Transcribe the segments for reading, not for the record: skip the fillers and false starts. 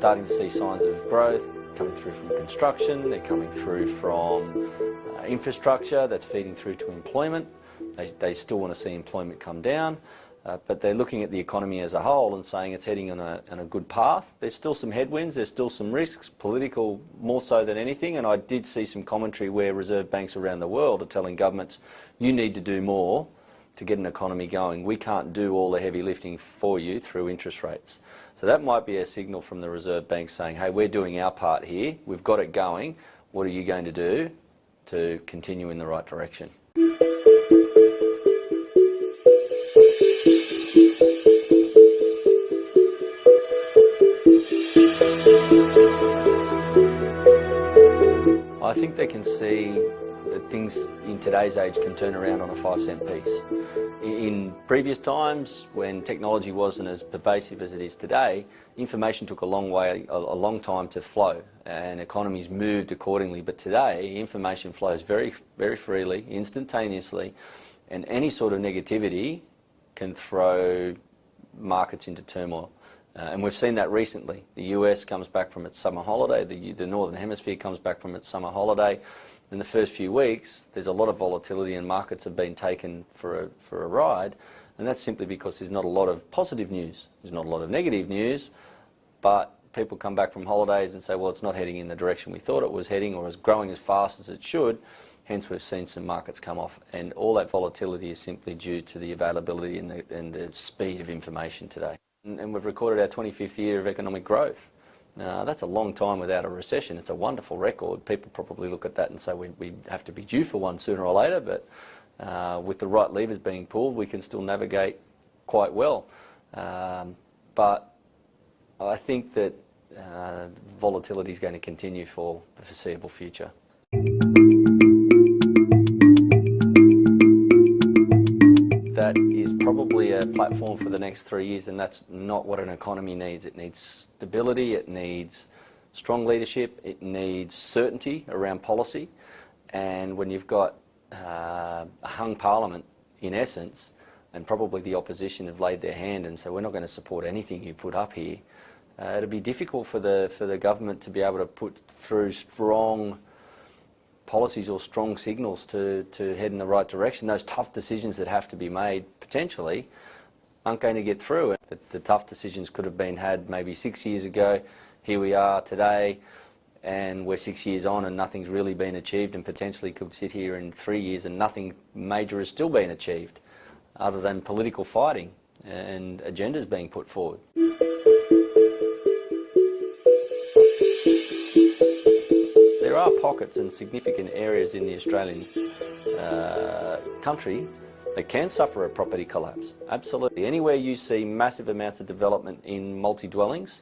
starting to see signs of growth coming through from construction, they're coming through from infrastructure that's feeding through to employment. They still want to see employment come down, but they're looking at the economy as a whole and saying it's heading on a good path. There's still some headwinds, there's still some risks, political more so than anything, and I did see some commentary where reserve banks around the world are telling governments, you need to do more to get an economy going. We can't do all the heavy lifting for you through interest rates. So that might be a signal from the Reserve Bank saying, hey, we're doing our part here, we've got it going, what are you going to do to continue in the right direction? I think they can see that things in today's age can turn around on a 5-cent piece. In previous times, when technology wasn't as pervasive as it is today, information took a long time to flow, and economies moved accordingly. But today, information flows very, very freely, instantaneously, and any sort of negativity can throw markets into turmoil. And we've seen that recently. The US comes back from its summer holiday, the Northern Hemisphere comes back from its summer holiday. In the first few weeks, there's a lot of volatility and markets have been taken for a ride, and that's simply because there's not a lot of positive news. There's not a lot of negative news, but people come back from holidays and say, well, it's not heading in the direction we thought it was heading or is growing as fast as it should. Hence, we've seen some markets come off, and all that volatility is simply due to the availability and the speed of information today. And we've recorded our 25th year of economic growth. That's a long time without a recession. It's a wonderful record. People probably look at that and say we have to be due for one sooner or later, but with the right levers being pulled, we can still navigate quite well. But I think that volatility is going to continue for the foreseeable future. That is probably a platform for the next 3 years, and that's not what an economy needs. It needs stability, it needs strong leadership, it needs certainty around policy, and when you've got a hung parliament, in essence, and probably the opposition have laid their hand and said, we're not going to support anything you put up here, it'll be difficult for the government to be able to put through strong policies or strong signals to head in the right direction. Those tough decisions that have to be made, potentially, aren't going to get through. The tough decisions could have been had maybe 6 years ago. Here we are today, and we're 6 years on and nothing's really been achieved, and potentially could sit here in 3 years and nothing major has still been achieved, other than political fighting and agendas being put forward. There are pockets and significant areas in the Australian country that can suffer a property collapse. Absolutely. Anywhere you see massive amounts of development in multi-dwellings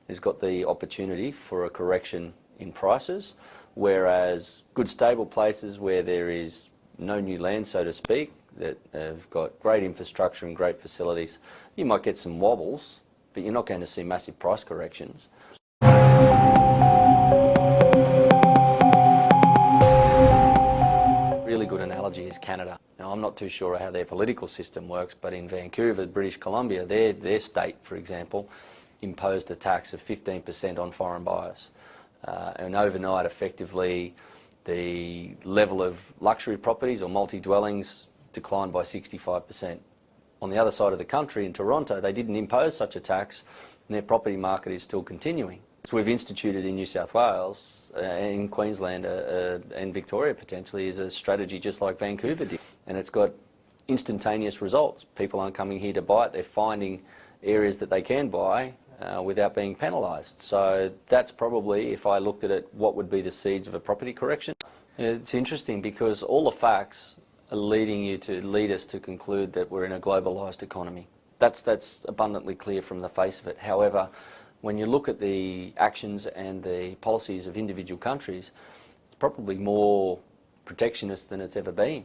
has got the opportunity for a correction in prices, whereas good stable places where there is no new land, so to speak, that have got great infrastructure and great facilities, you might get some wobbles, but you're not going to see massive price corrections. Really good analogy is Canada. Now, I'm not too sure how their political system works, but in Vancouver, British Columbia, their state, for example, imposed a tax of 15% on foreign buyers. And overnight, effectively, the level of luxury properties or multi-dwellings declined by 65%. On the other side of the country, in Toronto, they didn't impose such a tax, and their property market is still continuing. So we've instituted in New South Wales, in Queensland and Victoria potentially, is a strategy just like Vancouver did. And it's got instantaneous results. People aren't coming here to buy it, they're finding areas that they can buy without being penalised. So that's probably, if I looked at it, what would be the seeds of a property correction. It's interesting because all the facts are lead us to conclude that we're in a globalised economy. That's abundantly clear from the face of it. However, when you look at the actions and the policies of individual countries, it's probably more protectionist than it's ever been.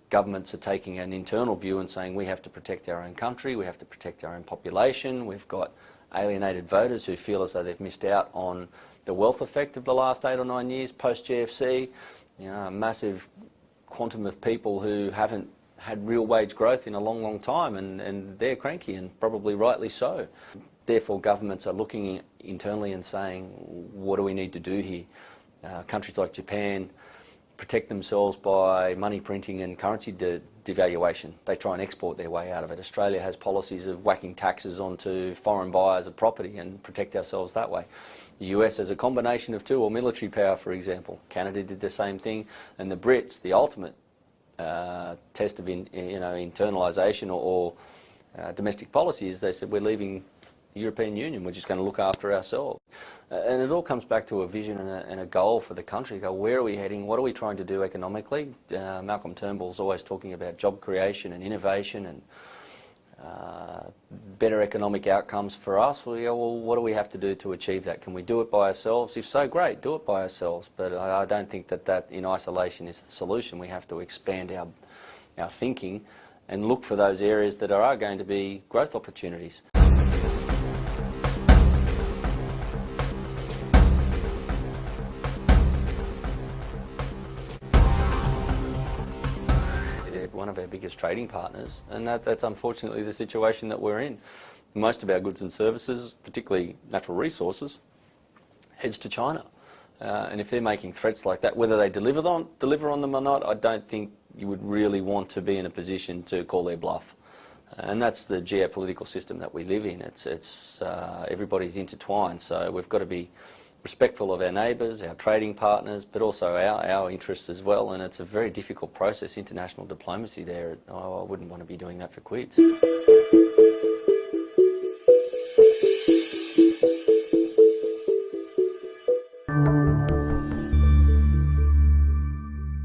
Governments are taking an internal view and saying we have to protect our own country, we have to protect our own population. We've got alienated voters who feel as though they've missed out on the wealth effect of the last 8 or 9 years post-GFC. You know, a massive quantum of people who haven't had real wage growth in a long, long time, and they're cranky, and probably rightly so. Therefore, governments are looking internally and saying, what do we need to do here? Countries like Japan protect themselves by money printing and currency devaluation. They try and export their way out of it. Australia has policies of whacking taxes onto foreign buyers of property and protect ourselves that way. The US has a combination of two, or military power, for example. Canada did the same thing, and the Brits, the ultimate test of internalisation or domestic policy is they said, we're leaving the European Union, we're just going to look after ourselves. And it all comes back to a vision and a goal for the country. Go, where are we heading? What are we trying to do economically? Malcolm Turnbull's always talking about job creation and innovation and better economic outcomes for us. We go, well, what do we have to do to achieve that? Can we do it by ourselves? If so, great, do it by ourselves. But I don't think that in isolation is the solution. We have to expand our thinking and look for those areas that are going to be growth opportunities. One of our biggest trading partners, and that's unfortunately the situation that we're in. Most of our goods and services, particularly natural resources, heads to China. And if they're making threats like that, whether they deliver on them or not, I don't think you would really want to be in a position to call their bluff. And that's the geopolitical system that we live in. It's everybody's intertwined, so we've got to be respectful of our neighbours, our trading partners, but also our interests as well. And it's a very difficult process, international diplomacy there. I wouldn't want to be doing that for quids.